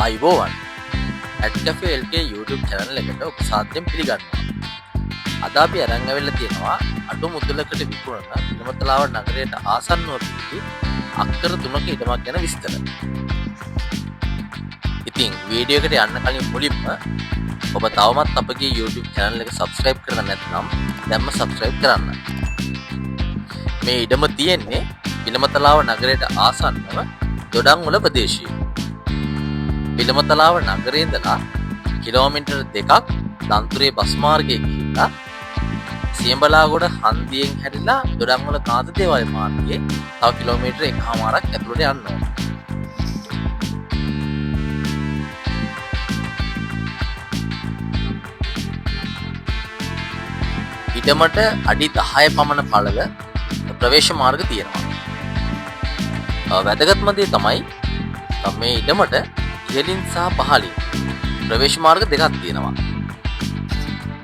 ආයිබෝවන් ඇඩ්කැෆේ LK YouTube channel එකට ඔබ සාදරයෙන් පිළිගන්නවා. අද අපි අරන් ආවෙලා තියෙනවා අඩු මුදලකට විකුණන පිළිමතලාව නගරයට ආසන්නව පිහිටි අක්කර 3ක ඉඩමක් ගැන විස්තර. ඉතින් වීඩියෝ එකට යන්න කලින් මුලින්ම ඔබ තවමත් අපගේ YouTube channel එක subscribe කරලා නැත්නම් දැන්ම subscribe කරන්න. මේ ඉඩම තියෙන්නේ පිළිමතලාව නගරයට ආසන්නව දොඩංවල ප්‍රදේශයේ. පිළිමතලාව නගරයේ ඉඳලා කිලෝමීටර් 2ක් දන්තුරේ බස් මාර්ගයේ ගිහිල්ලා සියඹලාගොඩ හන්දියෙන් හැරිලා දොඩංවල කාදදේවල් මාර්ගයේ තව කිලෝමීටර් 1කමාරක් ඇතුළට යන්න ඕන. ඉඩමට අඩි 10 පමණ පළල ප්‍රවේශ මාර්ග තියෙනවා. වැදගත්ම දේ තමයි මේ ඉඩමට ඉහළින් සහ පහළින් ප්‍රවේශ මාර්ග දෙකක් තියෙනවා.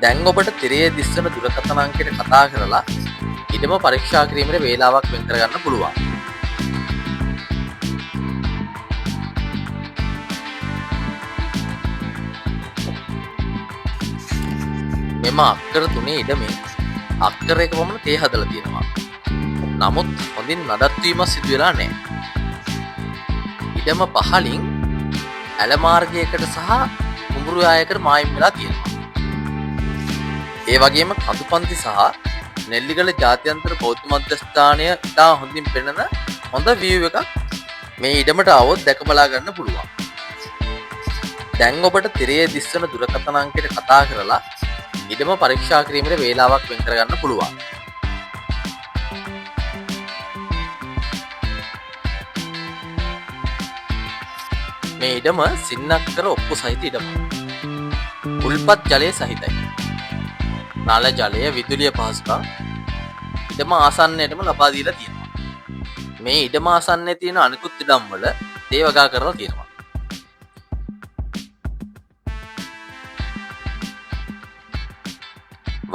දැන් ඔබට තිරයේ දිස්වන දුරකථන අංකයට කතා කරලා ඉඩම පරීක්ෂා කිරීමේ වේලාවක් වෙන් කරගන්න පුළුවන්. මෙම අක්කර 3 ඉඩමේ අක්කර 1 පමණ තේ හදලා තියෙනවා. නමුත් හොඳින් නඩත් වීමක් සිදු වෙලා නැහැ. ඉඩම පහළින් ඇල මාර්ගයකට සහ කුඹුරු යායකට මායිම් වෙලා තියෙනවා. ඒ වගේම කඳුපන්ති සහ නෙල්ලිගල ජාත්‍යන්තර බෞද්ධ මධ්‍යස්ථානය ඉතා හොඳින් පෙනෙන හොඳ view එකක් මේ ඉඩමට આવොත් දැක බලා ගන්න පුළුවන්. දැන් ඔබට තිරයේ දිස්වන දුරකථන අංකයට කතා කරලා ඉඩම පරීක්ෂා කිරීමේ වේලාවක් වෙන් කරගන්න පුළුවන්. මේ ඉඩම සින්නක්කර ඔප්පු සහිත ඉඩම. උල්පත් ජලය සහිතයි. නල ජලය, විදුලිය පහසුකම් ඉඩම ආසන්නයටම ලබා දීලා තියෙනවා. මේ ඉඩම ආසන්නයේ තියෙන අනිකුත් ඉඩම් වල තේ වගා කරලා තියෙනවා.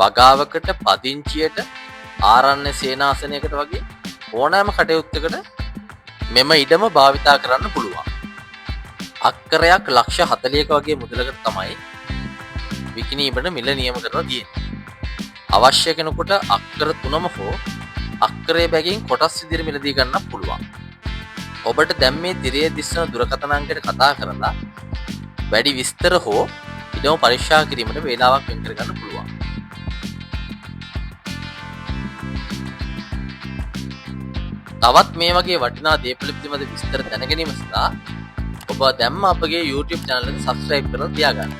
වගාවකට, පදිංචියට, ආරණ්‍ය සේනාසනයකට වගේ ඕනෑම කටයුත්තකට මෙම ඉඩම භාවිතා කරන්න පුළුවන්. අක්කරයක් ලක්ෂ 40ක වගේ මුදලකට තමයි විකිණීමට මිල නියම කරලා තියෙන්නේ. අවශ්‍ය කෙනෙකුට අක්කර 3ම හෝ අක්කරයේ බැගින් කොටස් විදිහට මිලදී ගන්නත් පුළුවන්. ඔබට දැන් මේ තිරයේ දිස්වන දුරකථන අංකයට කතා කරලා වැඩි විස්තර හෝ ඉඩම පරීක්ෂා කිරීමට වේලාවක් වෙන් කර ගන්න පුළුවන්. තවත් මේ වගේ වටිනා දේපළ පිළිබඳ විස්තර දැන ගැනීම සඳහා ඔබ දැන්ම අපගේ YouTube channel එක subscribe කරලා තියාගන්න.